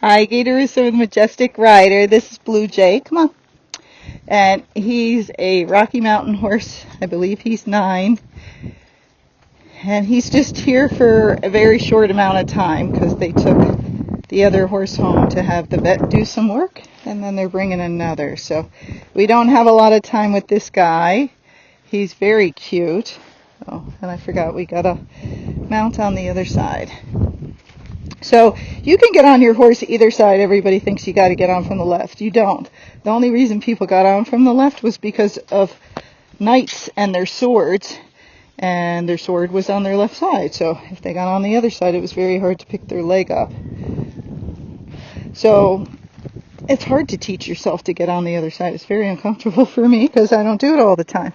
Hi, Gaye DeRusso, the Majestic rider. This is Blue Jay. Come on. And he's a Rocky Mountain horse. I believe he's 9. And he's just here for a very short amount of time because they took the other horse home to have the vet do some work. And then they're bringing another. So we don't have a lot of time with this guy. He's very cute. Oh, and I forgot we got a mount on the other side. So you can get on your horse either side. Everybody thinks you got to get on from the left. You don't. The only reason people got on from the left was because of knights and their swords, and their sword was on their left side. So if they got on the other side, it was very hard to pick their leg up. So it's hard to teach yourself to get on the other side. It's very uncomfortable for me because I don't do it all the time.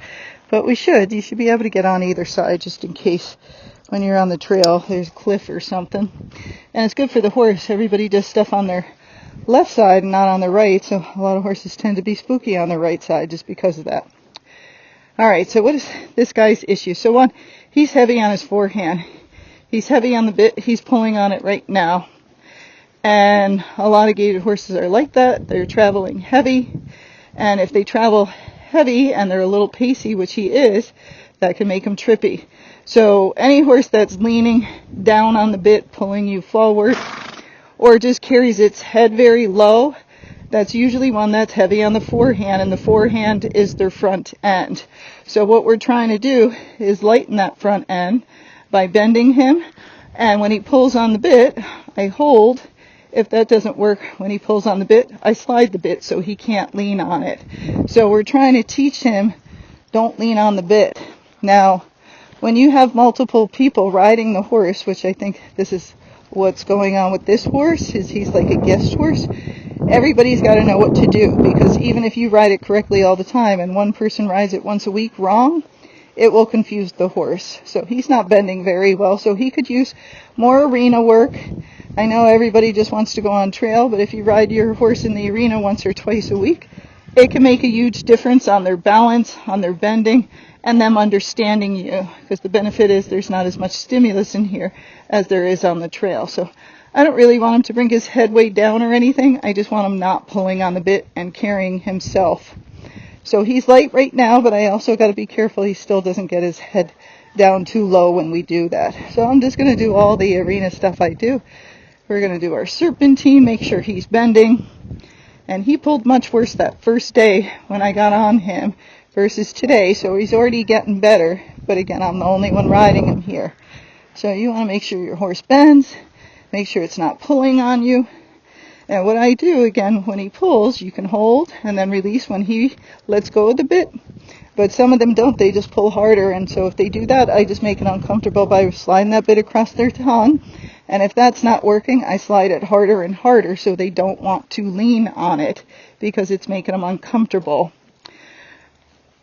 But we should. You should be able to get on either side just in case when you're on the trail there's a cliff or something. And it's good for the horse. Everybody does stuff on their left side and not on the right, so a lot of horses tend to be spooky on the right side just because of that. Alright, so what is this guy's issue? So one, he's heavy on his forehand. He's heavy on the bit. He's pulling on it right now. And a lot of gaited horses are like that. They're traveling heavy. And if they travel heavy and they're a little pacey, which he is, that can make him trippy. So any horse that's leaning down on the bit, pulling you forward, or just carries its head very low, that's usually one that's heavy on the forehand, and the forehand is their front end. So what we're trying to do is lighten that front end by bending him, and when he pulls on the bit, I hold. If that doesn't work, when he pulls on the bit, I slide the bit so he can't lean on it. So we're trying to teach him, don't lean on the bit. Now, when you have multiple people riding the horse, which I think this is what's going on with this horse, is he's like a guest horse, everybody's got to know what to do, because even if you ride it correctly all the time and one person rides it once a week wrong, it will confuse the horse. So he's not bending very well, so he could use more arena work. I know everybody just wants to go on trail, but if you ride your horse in the arena once or twice a week, it can make a huge difference on their balance, on their bending, and them understanding you, because the benefit is there's not as much stimulus in here as there is on the trail. So I don't really want him to bring his head way down or anything. I just want him not pulling on the bit and carrying himself. So he's light right now, but I also got to be careful he still doesn't get his head down too low when we do that. So I'm just going to do all the arena stuff I do. We're going to do our serpentine, make sure he's bending. And he pulled much worse that first day when I got on him versus today, so he's already getting better. But again, I'm the only one riding him here. So you want to make sure your horse bends, make sure it's not pulling on you. And what I do, again, when he pulls, you can hold and then release when he lets go of the bit. But some of them don't, they just pull harder. And so if they do that, I just make it uncomfortable by sliding that bit across their tongue. And if that's not working, I slide it harder and harder so they don't want to lean on it because it's making them uncomfortable.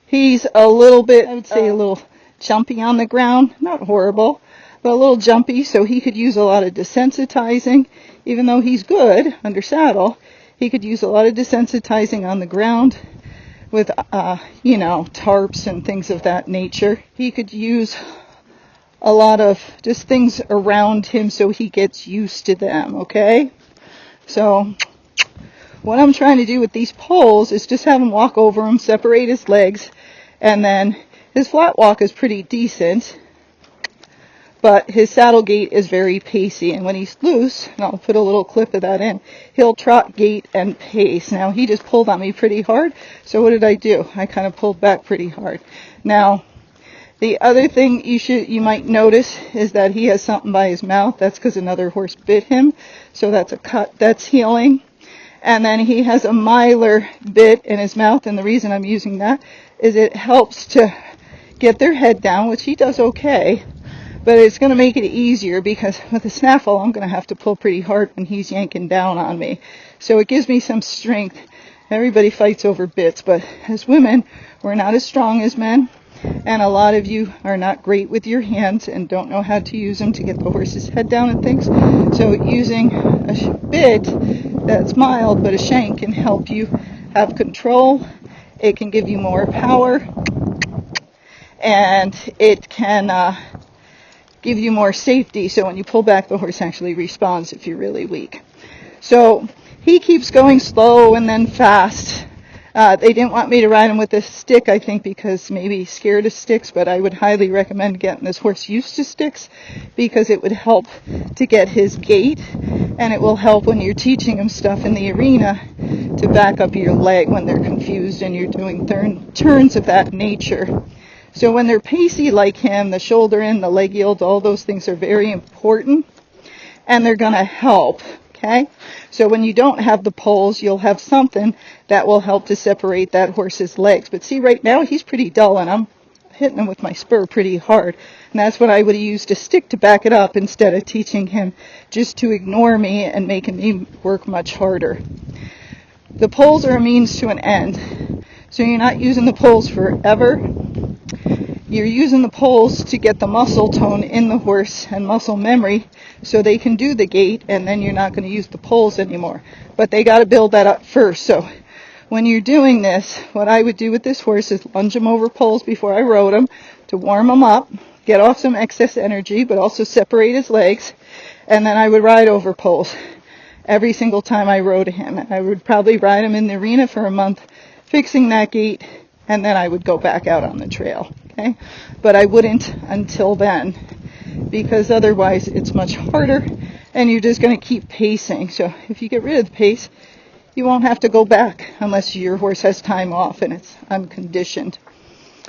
He's a little bit, I would say a little jumpy on the ground. Not horrible, but a little jumpy, so he could use a lot of desensitizing. Even though he's good under saddle, he could use a lot of desensitizing on the ground with, tarps and things of that nature. He could use a lot of just things around him so he gets used to them, okay? So what I'm trying to do with these poles is just have him walk over him, separate his legs, and then his flat walk is pretty decent, but his saddle gait is very pacey. And when he's loose, and I'll put a little clip of that in, he'll trot, gait, and pace. Now, he just pulled on me pretty hard, so what did I do? I kind of pulled back pretty hard. Now, the other thing you might notice is that he has something by his mouth. That's because another horse bit him, so that's a cut that's healing. And then he has a mylar bit in his mouth, and the reason I'm using that is it helps to get their head down, which he does okay, but it's going to make it easier because with a snaffle, I'm going to have to pull pretty hard when he's yanking down on me. So it gives me some strength. Everybody fights over bits, but as women, we're not as strong as men. And a lot of you are not great with your hands and don't know how to use them to get the horse's head down and things. So using a bit that's mild, but a shank can help you have control. It can give you more power. And it can give you more safety. So when you pull back, the horse actually responds if you're really weak. So he keeps going slow and then fast. They didn't want me to ride him with a stick, I think, because maybe he's scared of sticks, but I would highly recommend getting this horse used to sticks because it would help to get his gait, and it will help when you're teaching him stuff in the arena to back up your leg when they're confused and you're doing turns of that nature. So when they're pacey like him, the shoulder in, the leg yield, all those things are very important, and they're going to help. Okay? So when you don't have the poles, you'll have something that will help to separate that horse's legs. But see, right now he's pretty dull, and I'm hitting him with my spur pretty hard. And that's what I would have used a stick to back it up instead of teaching him just to ignore me and making me work much harder. The poles are a means to an end. So you're not using the poles forever. You're using the poles to get the muscle tone in the horse and muscle memory so they can do the gait, and then you're not going to use the poles anymore. But they got to build that up first. So when you're doing this, what I would do with this horse is lunge him over poles before I rode him to warm him up, get off some excess energy, but also separate his legs, and then I would ride over poles every single time I rode him. And I would probably ride him in the arena for a month, fixing that gait, and then I would go back out on the trail. Okay? But I wouldn't until then, because otherwise it's much harder and you're just going to keep pacing. So if you get rid of the pace, you won't have to go back unless your horse has time off and it's unconditioned.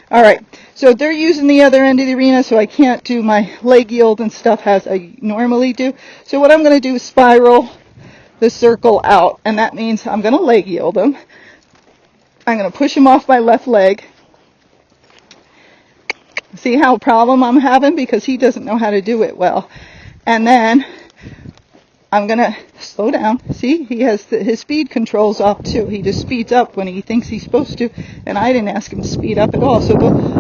All right, so they're using the other end of the arena, so I can't do my leg yield and stuff as I normally do. So what I'm going to do is spiral the circle out, and that means I'm going to leg yield him. I'm going to push him off my left leg. See how problem I'm having? Because he doesn't know how to do it well. And then I'm going to slow down. See, he has his speed controls off too. He just speeds up when he thinks he's supposed to. And I didn't ask him to speed up at all. So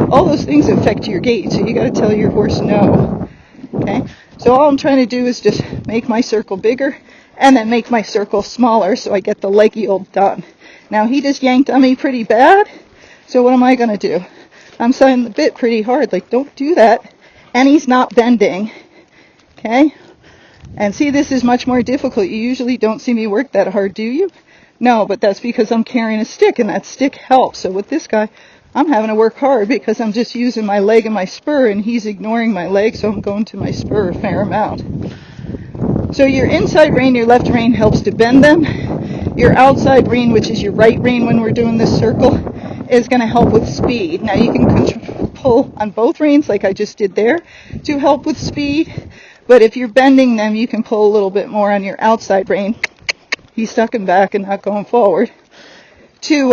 all those things affect your gait. So you got to tell your horse no. Okay? So all I'm trying to do is just make my circle bigger and then make my circle smaller so I get the leg yield done. Now he just yanked on me pretty bad. So what am I going to do? I'm saying the bit pretty hard, like don't do that. And he's not bending. Okay? And see, this is much more difficult. You usually don't see me work that hard, do you? No, but that's because I'm carrying a stick and that stick helps. So with this guy, I'm having to work hard because I'm just using my leg and my spur and he's ignoring my leg, so I'm going to my spur a fair amount. So your inside rein, your left rein helps to bend them. Your outside rein, which is your right rein when we're doing this circle, is going to help with speed. Now you can pull on both reins like I just did there to help with speed, but if you're bending them, you can pull a little bit more on your outside rein. He's sucking back and not going forward to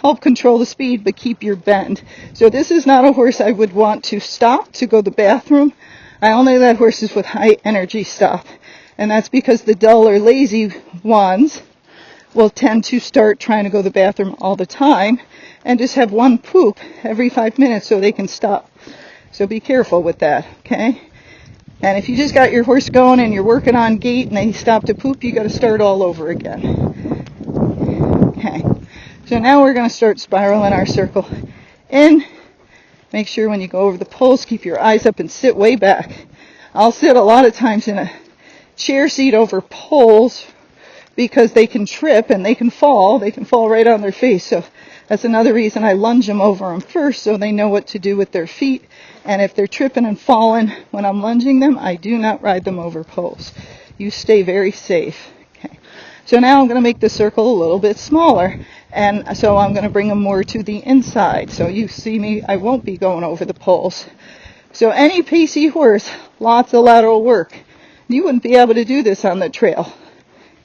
help control the speed but keep your bend. So this is not a horse I would want to stop to go to the bathroom. I only let horses with high energy stop, and that's because the dull or lazy ones will tend to start trying to go to the bathroom all the time and just have one poop every 5 minutes so they can stop. So be careful with that, okay? And if you just got your horse going and you're working on gait and they stop to poop, you got to start all over again. Okay. So now we're going to start spiraling our circle in. Make sure when you go over the poles, keep your eyes up and sit way back. I'll sit a lot of times in a chair seat over poles because they can trip and they can fall. They can fall right on their face. So that's another reason I lunge them over them first so they know what to do with their feet. And if they're tripping and falling when I'm lunging them, I do not ride them over poles. You stay very safe. Okay. So now I'm going to make the circle a little bit smaller. And so I'm going to bring them more to the inside. So you see me, I won't be going over the poles. So any pacey horse, lots of lateral work. You wouldn't be able to do this on the trail.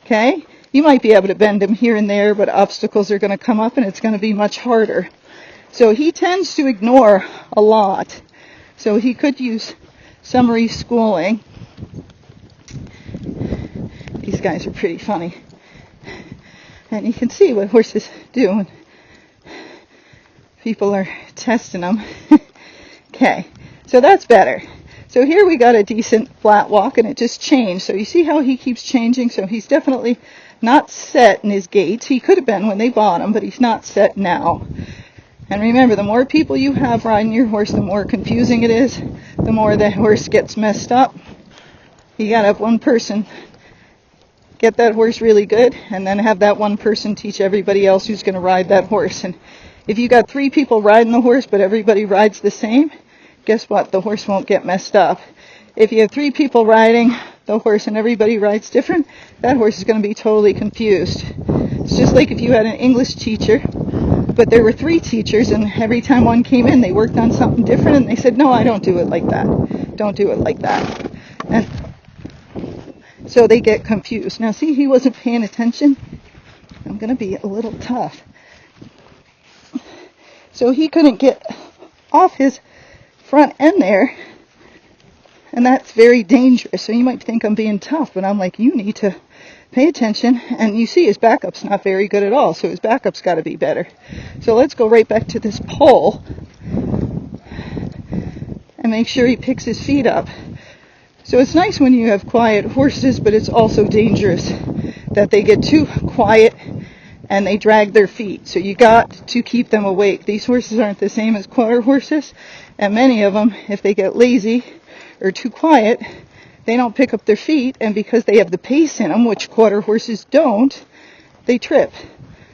Okay? You might be able to bend him here and there, but obstacles are going to come up and it's going to be much harder. So he tends to ignore a lot. So he could use some reschooling. These guys are pretty funny. And you can see what horses do when people are testing them. Okay, so that's better. So here we got a decent flat walk and it just changed. So you see how he keeps changing? So he's definitely not set in his gaits. He could have been when they bought him, but he's not set now. And remember, the more people you have riding your horse, the more confusing it is, the more the horse gets messed up. You got to have one person get that horse really good, and then have that one person teach everybody else who's going to ride that horse. And if you got 3 people riding the horse, but everybody rides the same, guess what? The horse won't get messed up. If you have 3 people riding the horse and everybody rides different, that horse is going to be totally confused. It's just like if you had an English teacher, but there were 3 teachers, and every time one came in, they worked on something different, and they said, no, I don't do it like that. Don't do it like that. And so they get confused. Now, see, he wasn't paying attention. I'm going to be a little tough. So he couldn't get off his front end there, and that's very dangerous. So you might think I'm being tough, but I'm like, you need to pay attention. And you see his backup's not very good at all, so his backup's got to be better. So let's go right back to this pole and make sure he picks his feet up. So it's nice when you have quiet horses, but it's also dangerous that they get too quiet and they drag their feet. So you got to keep them awake. These horses aren't the same as quarter horses, and many of them, if they get lazy or too quiet, they don't pick up their feet, and because they have the pace in them, which quarter horses don't, they trip.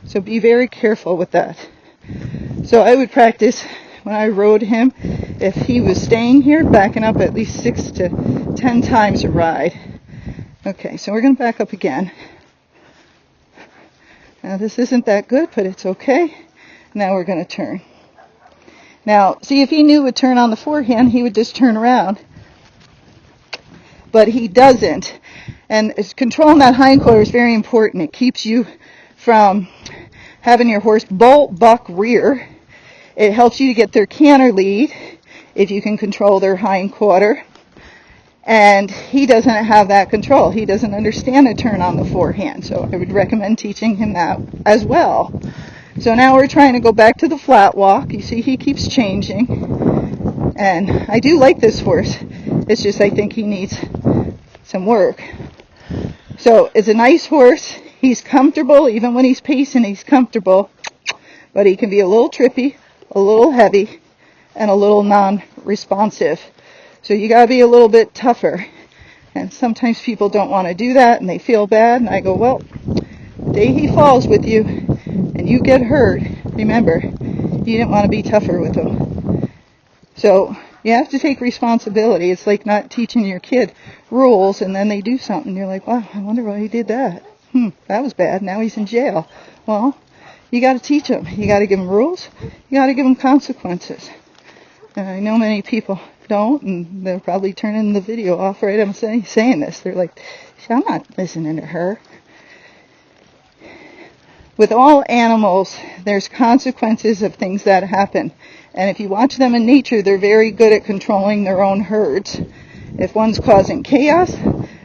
So be very careful with that. So I would practice when I rode him, if he was staying here, backing up at least 6 to 10 times a ride. Okay, so we're going to back up again. Now this isn't that good, but it's okay. Now we're going to turn. Now, see, if he knew to turn on the forehand, he would just turn around. But he doesn't. And controlling that hindquarter is very important. It keeps you from having your horse bolt, buck, rear. It helps you to get their canter lead if you can control their hindquarter. And he doesn't have that control. He doesn't understand a turn on the forehand. So I would recommend teaching him that as well. So now we're trying to go back to the flat walk. You see he keeps changing. And I do like this horse. It's just I think he needs some work. So it's a nice horse. He's comfortable. Even when he's pacing, he's comfortable. But he can be a little trippy, a little heavy, and a little non-responsive. So you got to be a little bit tougher. And sometimes people don't want to do that, and they feel bad. And I go, well, the day he falls with you and you get hurt, remember, you didn't want to be tougher with him. So you have to take responsibility. It's like not teaching your kid rules, and then they do something. You're like, wow, I wonder why he did that. That was bad. Now he's in jail. Well, you got to teach him. You got to give him rules. You got to give him consequences. And I know many people don't, and they're probably turning the video off right I'm saying this. They're like, I'm not listening to her. With all animals, there's consequences of things that happen. And if you watch them in nature, they're very good at controlling their own herds. If one's causing chaos,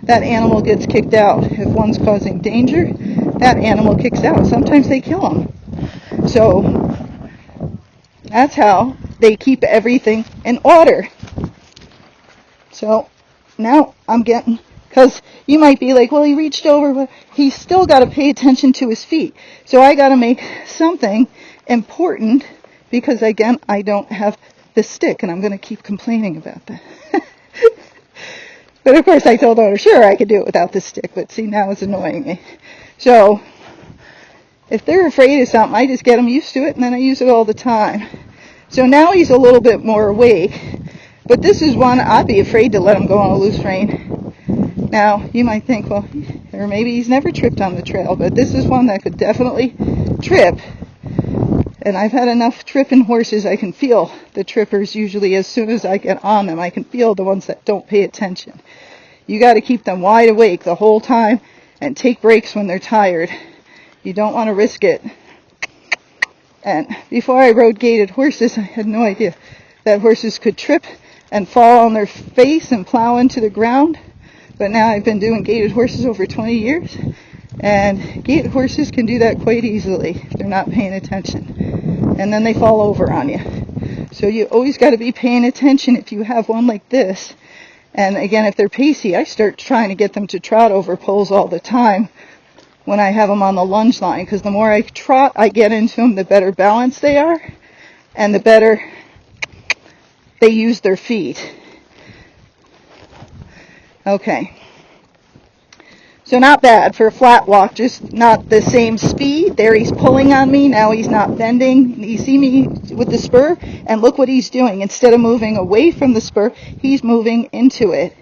that animal gets kicked out. If one's causing danger, that animal kicks out. Sometimes they kill them. So that's how they keep everything in order. So now I'm getting, because you might be like, well, he reached over, but he's still got to pay attention to his feet. So I got to make something important, because again, I don't have the stick, and I'm going to keep complaining about that. But of course I told owner, sure, I could do it without the stick, but see, now it's annoying me. So if they're afraid of something, I just get them used to it, and then I use it all the time. So now he's a little bit more awake, but this is one I'd be afraid to let him go on a loose rein. Now, you might think, well, or maybe he's never tripped on the trail, but this is one that could definitely trip. And I've had enough tripping horses, I can feel the trippers usually as soon as I get on them. I can feel the ones that don't pay attention. You got to keep them wide awake the whole time and take breaks when they're tired. You don't want to risk it. And before I rode gaited horses, I had no idea that horses could trip and fall on their face and plow into the ground. But now I've been doing gaited horses over 20 years. And gaited horses can do that quite easily if they're not paying attention. And then they fall over on you. So you always got to be paying attention if you have one like this. And again, if they're pacey, I start trying to get them to trot over poles all the time when I have them on the lunge line. Because the more I trot, I get into them, the better balanced they are. And the better they use their feet. Okay. So not bad for a flat walk, just not the same speed. There he's pulling on me. Now he's not bending. You see me with the spur? And look what he's doing. Instead of moving away from the spur, he's moving into it.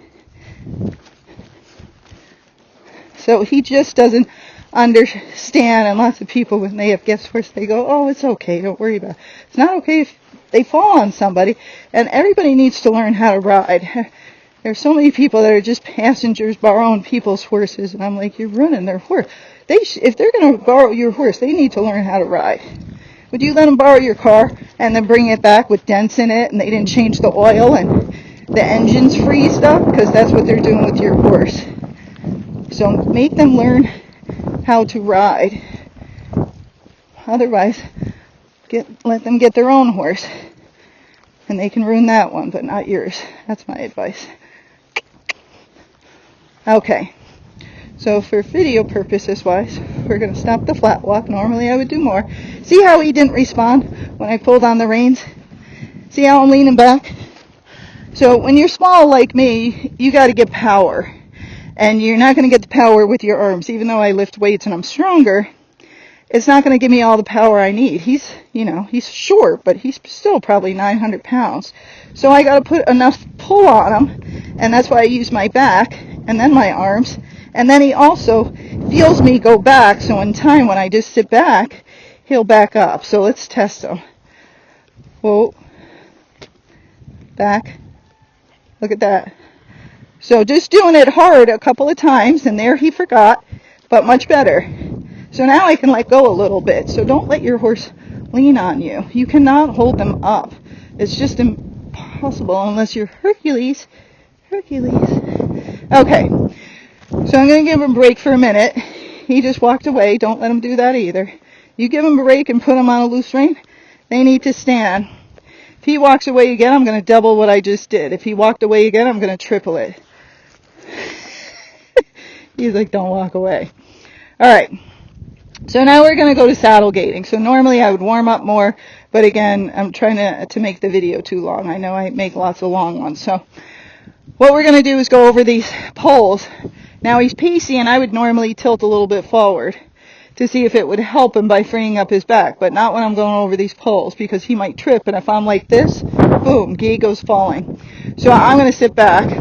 So he just doesn't understand. And lots of people, when they have gift horse, they go, oh, it's okay. Don't worry about it. It's not okay if they fall on somebody. And everybody needs to learn how to ride. There's so many people that are just passengers borrowing people's horses, and I'm like, you're ruining their horse. If they're going to borrow your horse, they need to learn how to ride. Would you let them borrow your car and then bring it back with dents in it, and they didn't change the oil and the engine's freezed up? Because that's what they're doing with your horse. So make them learn how to ride. Otherwise, let them get their own horse, and they can ruin that one, but not yours. That's my advice. Okay, so for video purposes wise, we're going to stop the flat walk. Normally I would do more. See how he didn't respond when I pulled on the reins? See how I'm leaning back? So when you're small like me, you got to get power. And you're not going to get the power with your arms. Even though I lift weights and I'm stronger, it's not going to give me all the power I need. He's short, but he's still probably 900 pounds. So I got to put enough pull on him, and that's why I use my back and then my arms. And then he also feels me go back, so in time when I just sit back, he'll back up. So let's test him. Whoa. Back. Look at that. So just doing it hard a couple of times, and there he forgot, but much better. So now I can let go a little bit. So don't let your horse lean on you. You cannot hold them up. It's just impossible unless you're Hercules. Okay, so I'm going to give him a break for a minute. He just walked away. Don't let him do that either. You give him a break and put him on a loose rein, they need to stand. If he walks away again, I'm going to double what I just did. If he walked away again, I'm going to triple it. He's like, don't walk away. All right. So now we're going to go to saddle gaiting. So normally I would warm up more, but again, I'm trying to make the video too long. I know I make lots of long ones. So what we're going to do is go over these poles. Now he's Pacey, and I would normally tilt a little bit forward to see if it would help him by freeing up his back, but not when I'm going over these poles, because he might trip, and if I'm like this, boom, Gaye goes falling. So I'm going to sit back.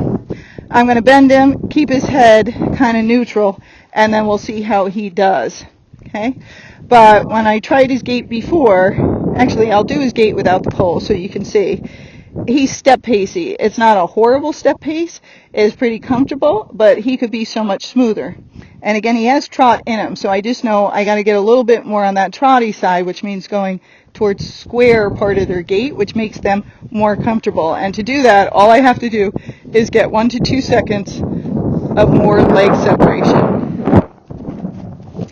I'm going to bend him, keep his head kind of neutral, and then we'll see how he does. Okay? But when I tried his gait before, actually I'll do his gait without the pole so you can see. He's step pacey. It's not a horrible step pace. It's pretty comfortable, but he could be so much smoother. And again, he has trot in him, so I just know I got to get a little bit more on that trotty side, which means going towards square part of their gait, which makes them more comfortable. And to do that, all I have to do is get 1 to 2 seconds of more leg separation.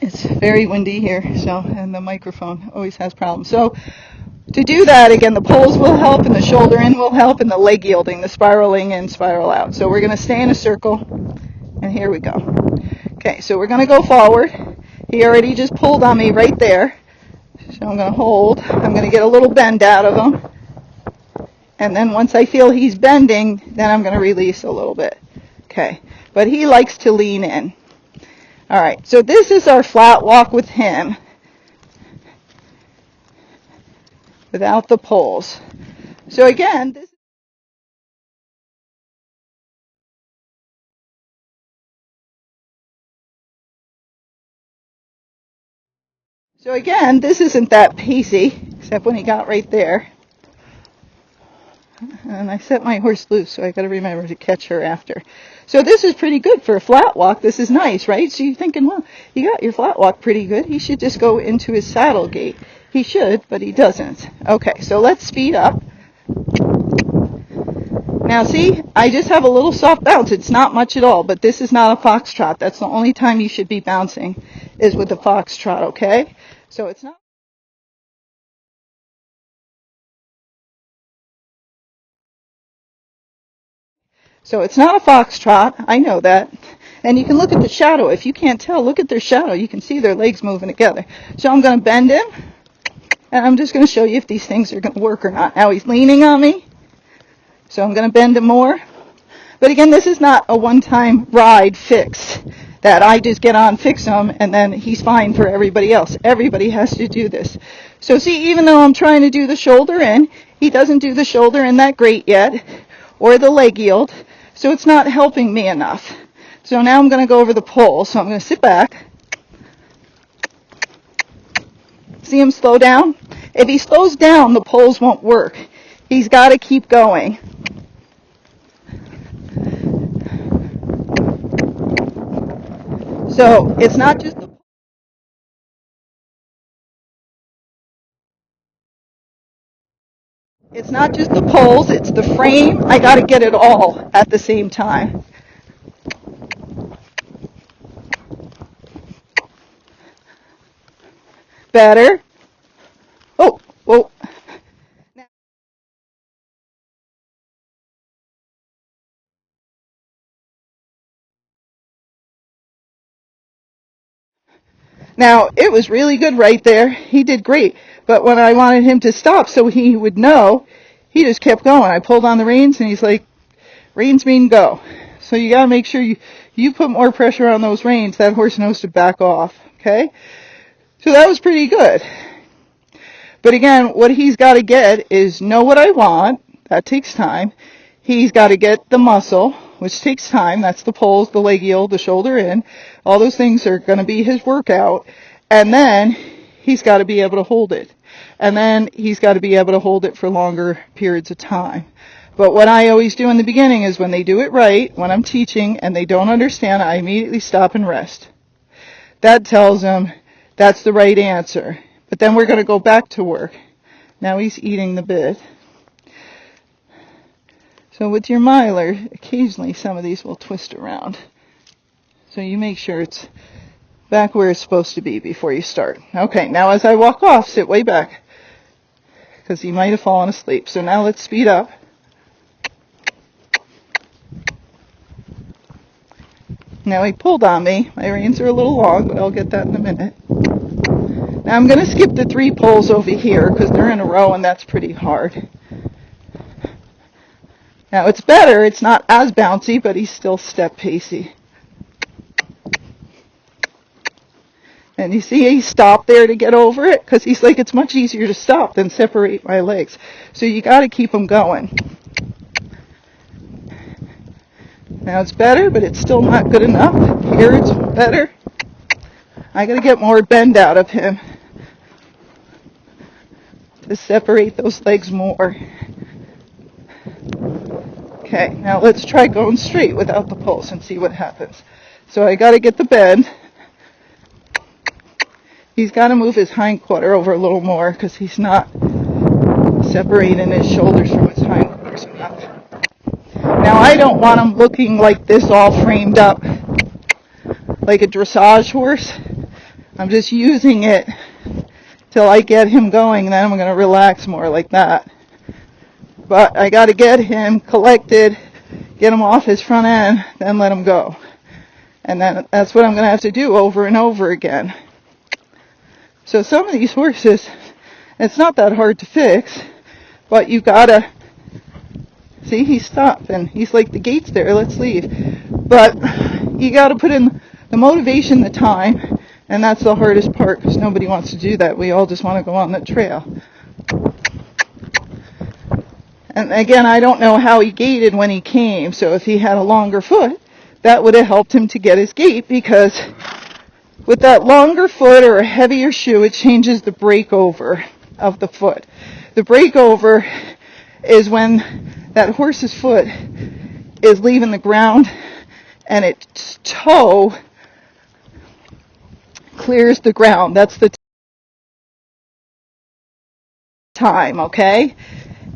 It's very windy here, so, and the microphone always has problems. So to do that, again, the poles will help, and the shoulder in will help, and the leg yielding, the spiraling in, spiral out. So we're going to stay in a circle, and here we go. Okay, so we're going to go forward. He already just pulled on me right there. So I'm going to hold. I'm going to get a little bend out of him. And then once I feel he's bending, then I'm going to release a little bit. Okay, but he likes to lean in. All right, so this is our flat walk with him without the poles. So again, this isn't that pacey, except when he got right there. And I set my horse loose, so I got to remember to catch her after. So this is pretty good for a flat walk. This is nice, right? So you're thinking, well, you got your flat walk pretty good. He should just go into his saddle gait. He should, but he doesn't. Okay, so let's speed up. Now see, I just have a little soft bounce. It's not much at all, but this is not a foxtrot. That's the only time you should be bouncing is with a foxtrot, okay? So it's not. So it's not a foxtrot. I know that. And you can look at the shadow. If you can't tell, look at their shadow. You can see their legs moving together. So I'm going to bend him, and I'm just going to show you if these things are going to work or not. Now he's leaning on me, so I'm going to bend him more. But again, this is not a one-time ride fix. that I just get on, fix him, and then he's fine for everybody else. Everybody has to do this. So see, even though I'm trying to do the shoulder in, he doesn't do the shoulder in that great yet, or the leg yield, so it's not helping me enough. So now I'm going to go over the pull. So I'm going to sit back. See him slow down? If he slows down, the pulls won't work. He's got to keep going. So it's not just the pulls, it's the frame. I got to get it all at the same time. Better. Oh, whoa. Now, it was really good right there. He did great. But when I wanted him to stop so he would know, he just kept going. I pulled on the reins, and he's like, reins mean go. So you got to make sure you put more pressure on those reins. That horse knows to back off, okay? So that was pretty good. But again, what he's got to get is know what I want. That takes time. He's got to get the muscle, which takes time. That's the pulls, the leg yield, the shoulder in. All those things are going to be his workout. And then he's got to be able to hold it. And then he's got to be able to hold it for longer periods of time. But what I always do in the beginning is when they do it right, when I'm teaching and they don't understand, I immediately stop and rest. That tells them that's the right answer. But then we're going to go back to work. Now he's eating the bit. So with your miler, occasionally some of these will twist around. So you make sure it's back where it's supposed to be before you start. Okay, now as I walk off, sit way back, because he might have fallen asleep. So now let's speed up. Now he pulled on me. My reins are a little long, but I'll get that in a minute. Now I'm going to skip the 3 pulls over here because they're in a row and that's pretty hard. Now it's better. It's not as bouncy, but he's still step pacey. And you see he stopped there to get over it because he's like, it's much easier to stop than separate my legs. So you got to keep him going. Now it's better, but it's still not good enough. Here it's better. I got to get more bend out of him to separate those legs more. Okay, now let's try going straight without the pulse and see what happens. So I got to get the bend. He's got to move his hindquarter over a little more because he's not separating his shoulders from his hindquarters enough. Now I don't want him looking like this all framed up like a dressage horse. I'm just using it till I get him going, and then I'm going to relax more like that. But I got to get him collected, get him off his front end, then let him go. And then that's what I'm going to have to do over and over again. So some of these horses, it's not that hard to fix, but you got to, see, he stopped, and he's like, the gate's there, let's leave. But you got to put in the motivation, the time, and that's the hardest part because nobody wants to do that. We all just want to go on the trail. And again, I don't know how he gaited when he came, so if he had a longer foot, that would have helped him to get his gait, because with that longer foot or a heavier shoe, it changes the breakover of the foot. The breakover is when that horse's foot is leaving the ground and its toe clears the ground. That's the time, okay,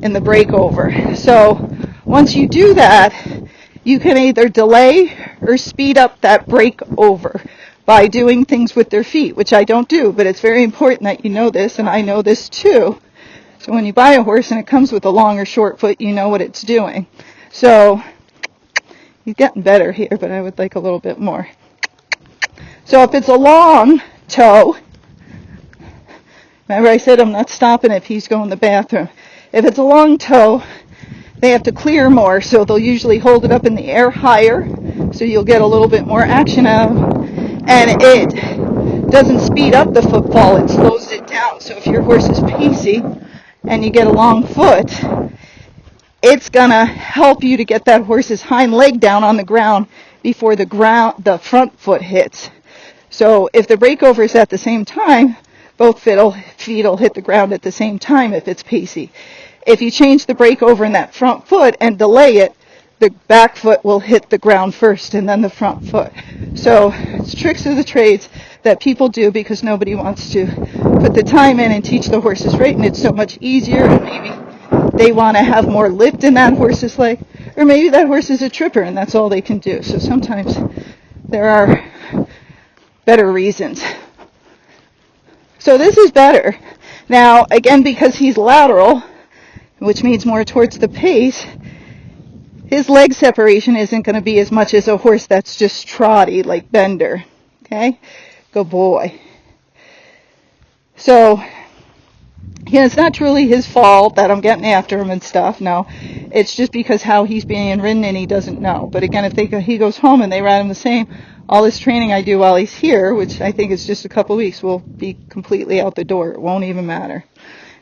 in the breakover. So once you do that, you can either delay or speed up that breakover by doing things with their feet, which I don't do, but it's very important that you know this, and I know this too. So when you buy a horse and it comes with a long or short foot, you know what it's doing. So he's getting better here, but I would like a little bit more. So if it's a long toe, remember I said I'm not stopping if he's going to the bathroom. If it's a long toe, they have to clear more, so they'll usually hold it up in the air higher, so you'll get a little bit more action out of them. And it doesn't speed up the footfall, it slows it down. So if your horse is pacey and you get a long foot, it's gonna help you to get that horse's hind leg down on the ground before the front foot hits. So if the breakover is at the same time, both feet will hit the ground at the same time if it's pacey. If you change the breakover in that front foot and delay it, the back foot will hit the ground first and then the front foot. So it's tricks of the trades that people do because nobody wants to put the time in and teach the horses right, and it's so much easier, and maybe they want to have more lift in that horse's leg, or maybe that horse is a tripper and that's all they can do. So sometimes there are better reasons. So this is better. Now, again, because he's lateral, which means more towards the pace, his leg separation isn't going to be as much as a horse that's just trotty, like Bender. Okay? Good boy. So, yeah, it's not truly his fault that I'm getting after him and stuff. No, it's just because how he's being ridden and he doesn't know. But again, if he goes home and they ride him the same, all this training I do while he's here, which I think is just a couple weeks, will be completely out the door. It won't even matter.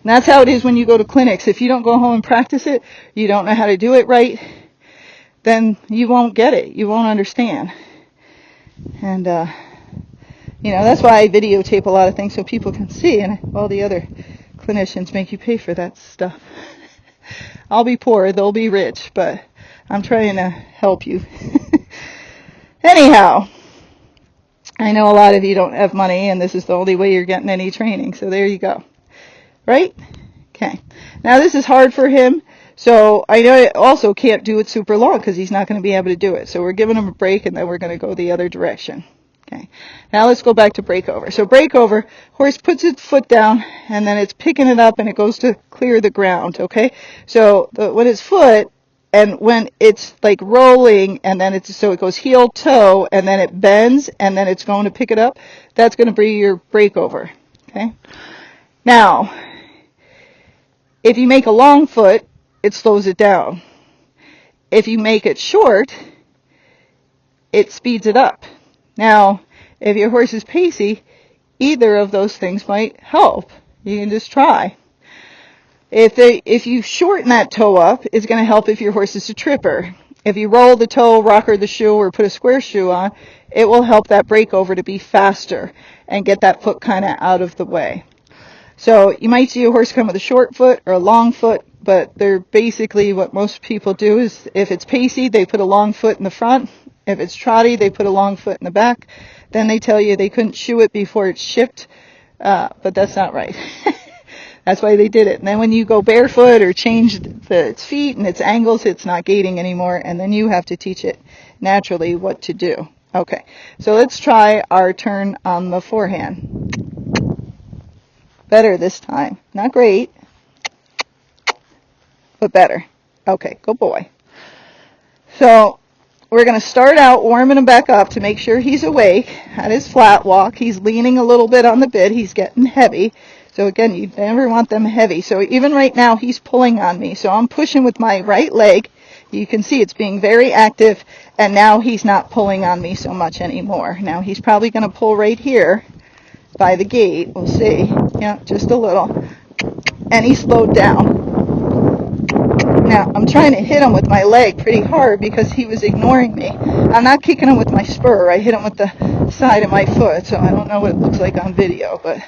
And that's how it is when you go to clinics. If you don't go home and practice it, you don't know how to do it right, then you won't get it. You won't understand. And, that's why I videotape a lot of things so people can see, and all the other clinicians make you pay for that stuff. I'll be poor, they'll be rich, but I'm trying to help you. Anyhow, I know a lot of you don't have money, and this is the only way you're getting any training, so there you go. Right? Okay. Now this is hard for him, so I know I also can't do it super long because he's not going to be able to do it. So we're giving him a break, and then we're going to go the other direction. Okay. Now let's go back to breakover. So breakover, horse puts its foot down, and then it's picking it up, and it goes to clear the ground. Okay. So when it's foot, and when it's like rolling, and then so it goes heel toe, and then it bends, and then it's going to pick it up, that's going to be your breakover. Okay. Now, if you make a long foot, it slows it down. If you make it short, it speeds it up. Now, if your horse is pacey, either of those things might help. You can just try. If you shorten that toe up, it's going to help if your horse is a tripper. If you roll the toe, rocker the shoe, or put a square shoe on, it will help that breakover to be faster and get that foot kind of out of the way. So you might see a horse come with a short foot or a long foot, but they're basically what most people do is if it's pacey, they put a long foot in the front. If it's trotty, they put a long foot in the back. Then they tell you they couldn't shoe it before it's shipped, but that's not right. That's why they did it. And then when you go barefoot or change its feet and its angles, it's not gaiting anymore, and then you have to teach it naturally what to do. Okay, so let's try our turn on the forehand. Better this time. Not great, but better. Okay, good boy. So we're going to start out warming him back up to make sure he's awake at his flat walk. He's leaning a little bit on the bit. He's getting heavy. So again, you never want them heavy. So even right now, he's pulling on me. So I'm pushing with my right leg. You can see it's being very active, and now he's not pulling on me so much anymore. Now he's probably going to pull right here by the gate. We'll see. Yeah, just a little. And he slowed down. Now, I'm trying to hit him with my leg pretty hard because he was ignoring me. I'm not kicking him with my spur. I hit him with the side of my foot, so I don't know what it looks like on video, but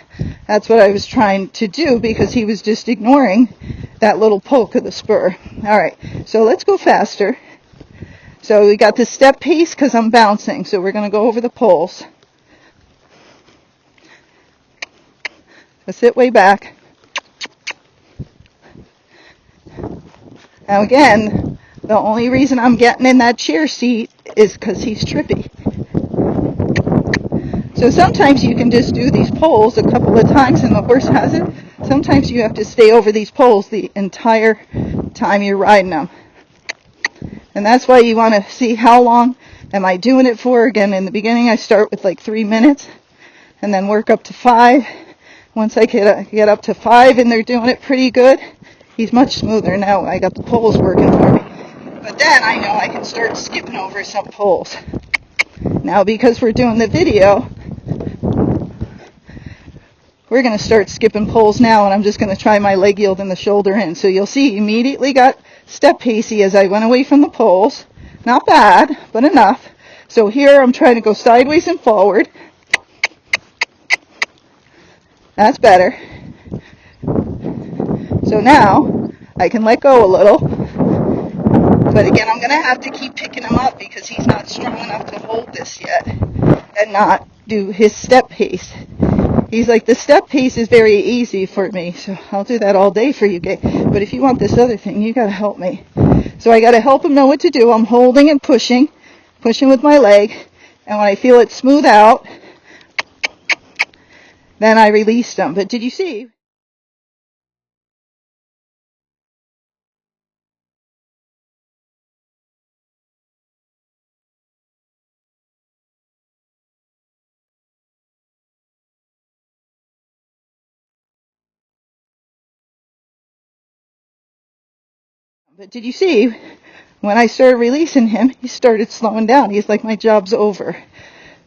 that's what I was trying to do because he was just ignoring that little poke of the spur. All right, so let's go faster. So we got the step pace because I'm bouncing, so we're going to go over the poles. So sit way back. Now again, the only reason I'm getting in that chair seat is because he's trippy. So sometimes you can just do these poles a couple of times and the horse has it. Sometimes you have to stay over these poles the entire time you're riding them. And that's why you want to see how long am I doing it for. Again, in the beginning I start with like 3 minutes and then work up to 5. Once I get up to 5 and they're doing it pretty good, He's much smoother now. I got the poles working for me. But then I know I can start skipping over some poles. Now, because we're doing the video, we're going to start skipping poles now, and I'm just going to try my leg yield and the shoulder in. So you'll see immediately got step pacey as I went away from the poles. Not bad, but enough. So here I'm trying to go sideways and forward. That's better. So now I can let go a little. But again, I'm going to have to keep picking him up because he's not strong enough to hold this yet and not do his step pace. He's like, the step pace is very easy for me, so I'll do that all day for you, Gaye. But if you want this other thing, you got to help me. So I got to help him know what to do. I'm holding and pushing with my leg, and when I feel it smooth out, then I released him. But did you see? But did you see? When I started releasing him, he started slowing down. He's like, my job's over.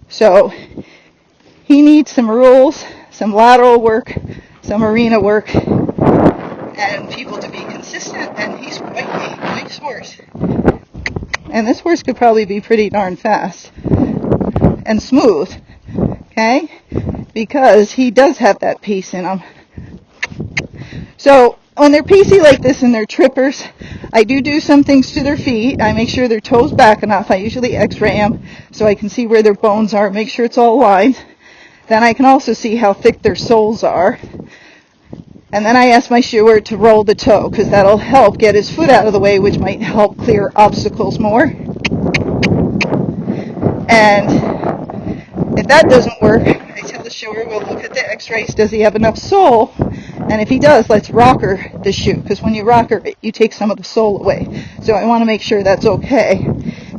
So he needs some rules, some lateral work, some arena work, and people to be consistent. And he's quite a nice horse. And this horse could probably be pretty darn fast and smooth, okay? Because he does have that pace in him. So when they're pacey like this and they're trippers, I do some things to their feet. I make sure their toes back enough. I usually x-ray them so I can see where their bones are, make sure it's all aligned. Then I can also see how thick their soles are. And then I ask my shoer to roll the toe because that'll help get his foot out of the way, which might help clear obstacles more. And if that doesn't work, I tell the shoer, we'll look at the x-rays. Does he have enough sole? And if he does, let's rocker the shoe, because when you rocker it, you take some of the sole away. So I want to make sure that's okay.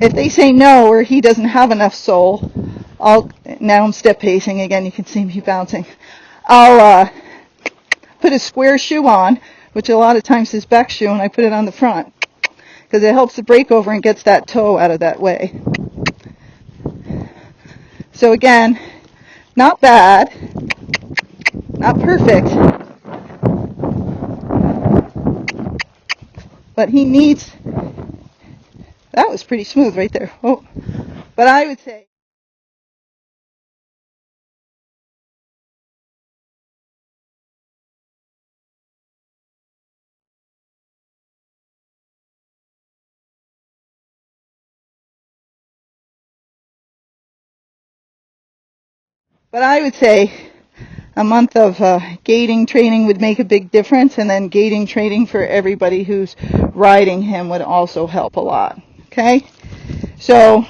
If they say no, or he doesn't have enough sole, now I'm step pacing again, you can see me bouncing. I'll put a square shoe on, which a lot of times is back shoe, and I put it on the front, because it helps the breakover and gets that toe out of that way. So again, not bad, not perfect, but he needs, that was pretty smooth right there. Oh, but I would say, a month of gaiting training would make a big difference, and then gaiting training for everybody who's riding him would also help a lot. Okay, so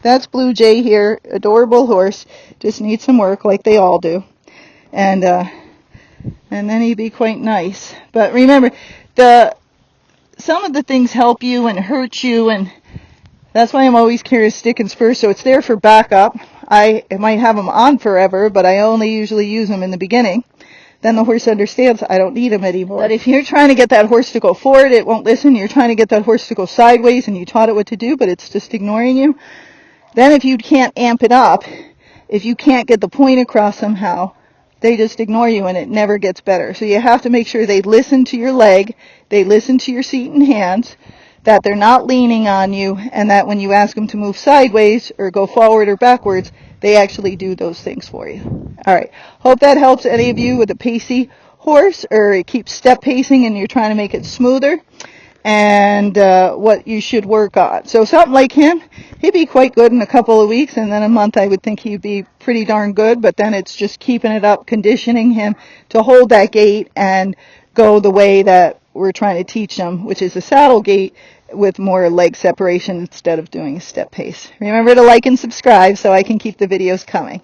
that's Blue Jay here, adorable horse, just needs some work like they all do, and then he'd be quite nice. But remember, some of the things help you and hurt you, and that's why I'm always carrying a stick and spur, so it's there for backup. I might have them on forever, but I only usually use them in the beginning. Then the horse understands I don't need them anymore. But if you're trying to get that horse to go forward, it won't listen. You're trying to get that horse to go sideways, and you taught it what to do, but it's just ignoring you. Then if you can't amp it up, if you can't get the point across somehow, they just ignore you, and it never gets better. So you have to make sure they listen to your leg, they listen to your seat and hands, that they're not leaning on you, and that when you ask them to move sideways or go forward or backwards, they actually do those things for you. All right. Hope that helps any of you with a pacey horse, or it keeps step pacing and you're trying to make it smoother, and what you should work on. So something like him, he'd be quite good in a couple of weeks, and then a month I would think he'd be pretty darn good, but then it's just keeping it up, conditioning him to hold that gait and go the way that we're trying to teach them, which is a saddle gait with more leg separation instead of doing a step pace. Remember to like and subscribe so I can keep the videos coming.